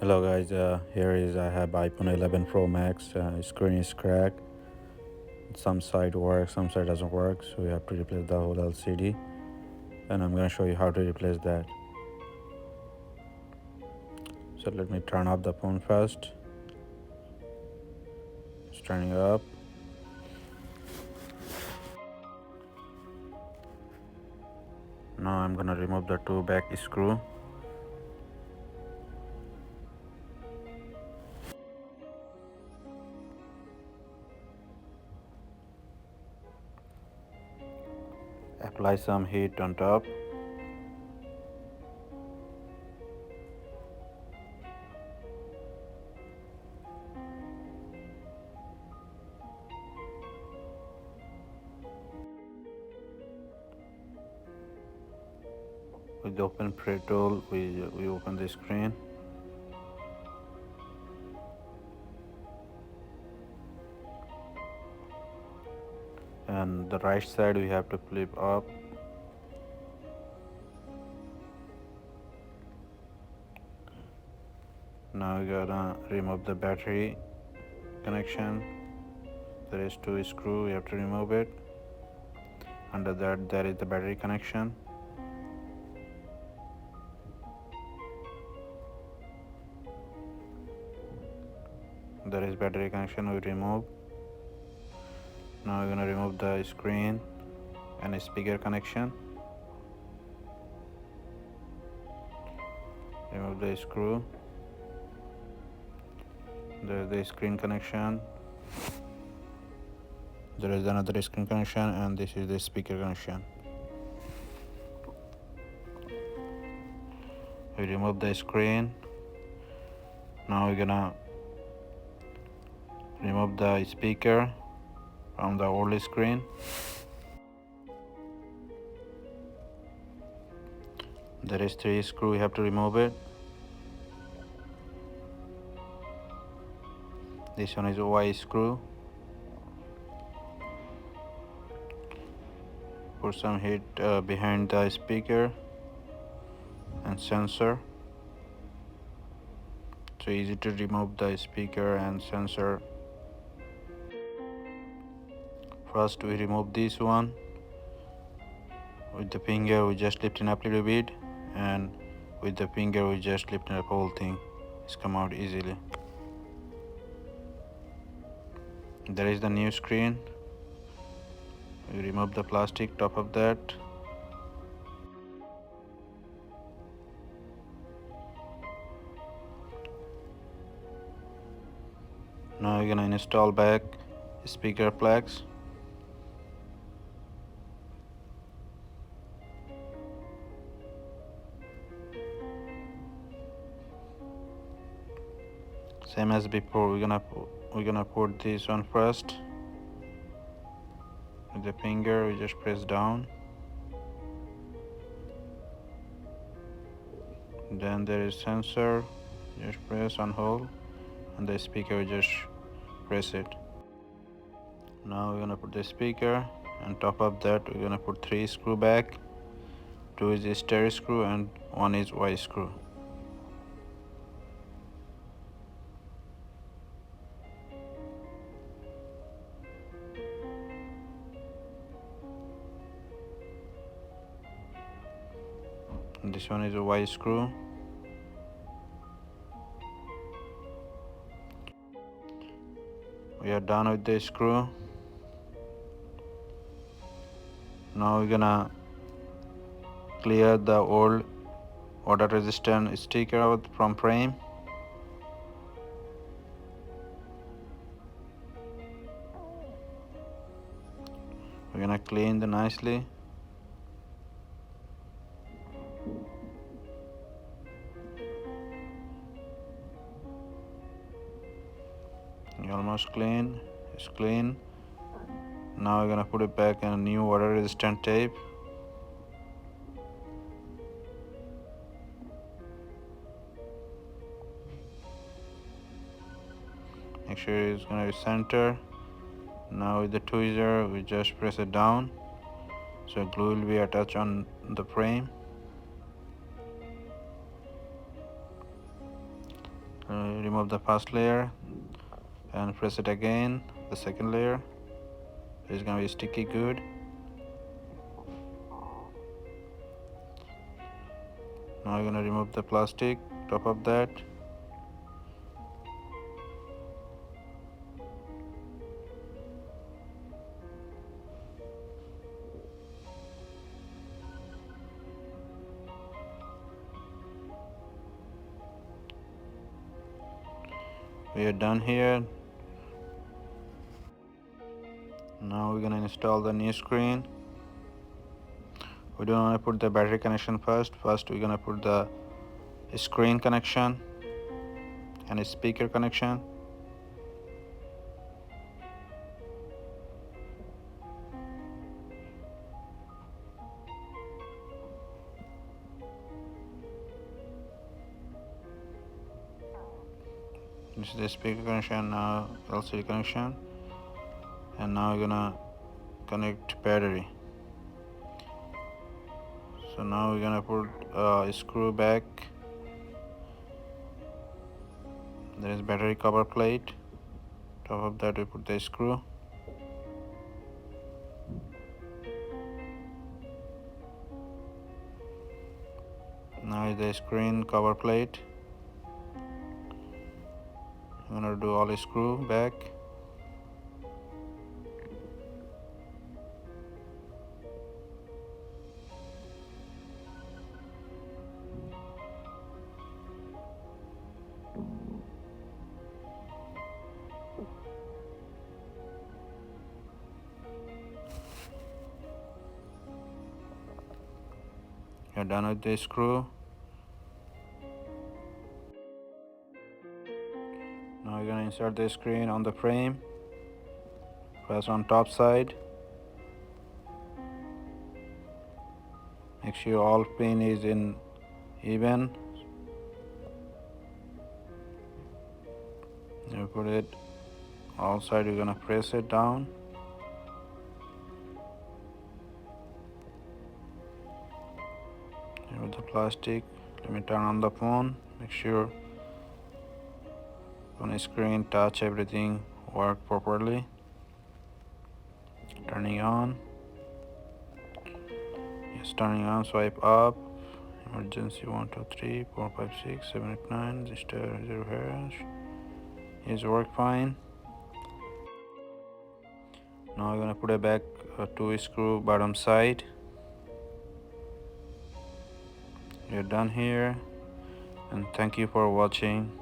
Hello guys, here is I have iPhone 11 Pro Max. Screen is cracked. Some side works, some side doesn't work, so we have to replace the whole LCD. And I'm gonna show you how to replace that. So let me turn off the phone first. It's turning up. Now I'm gonna remove the two back screw. Apply some heat on top. With the open pre tool, we open the screen. And the right side we have to flip up. Now we gotta remove the battery connection. There is two screw, we have to remove it. Under that there is the battery connection. There is battery connection we remove. Now we're gonna remove the screen and speaker connection. Remove the screw. There is the screen connection. There is another screen connection, and this is the speaker connection. We remove the screen. Now we're gonna remove the speaker from the old screen. There is three screw, we have to remove it. This one is a Y screw. Put some heat behind the speaker and sensor. So easy to remove the speaker and sensor. First we remove this one. With the finger we just lift it up a little bit, and with the finger we just lift up whole thing. It's come out easily. There is the new screen. We remove the plastic top of that. Now we're gonna install back speaker plugs. Same as before, we're gonna put this one first. With the finger we just press down. Then there is sensor, just press and hold, and the speaker we just press it. Now we're gonna put the speaker, and top of that we're gonna put three screw back. Two is a stereo screw and one is Y screw. And this one is a Y screw. We are done with the screw. Now we're gonna clear the old water resistant sticker out from frame. We're gonna clean the nicely. Almost clean. It's clean. Now we're gonna put it back in a new water resistant tape. Make sure it's gonna be center. Now with the tweezer we just press it down, so glue will be attached on the frame. remove the first layer and press it again, the second layer. It's gonna be sticky good. Now I'm gonna remove the plastic, top of that. We are done here. Now we're gonna install the new screen. We don't want to put the battery connection first. First we're gonna put the screen connection and a speaker connection. This is the speaker connection, now LCD connection, and now we're gonna connect battery. So now we're gonna put a screw back. There is battery cover plate. Top of that we put the screw. Now is the screen cover plate. I'm gonna do all the screw back. You're done with the screw. Now you're gonna insert the screen on the frame. Press on top side. Make sure all pin is in even. You put it all side. You're gonna press it down. With the plastic. Let me turn on the phone. Make sure on the screen, touch everything, work properly. Turning on. Yes, turning on. Swipe up. Emergency 1 2 3 4 5 6 7 8 9. Register 0 hash. Is work fine. Now I'm gonna put it back to screw bottom side. We're done here, and thank you for watching.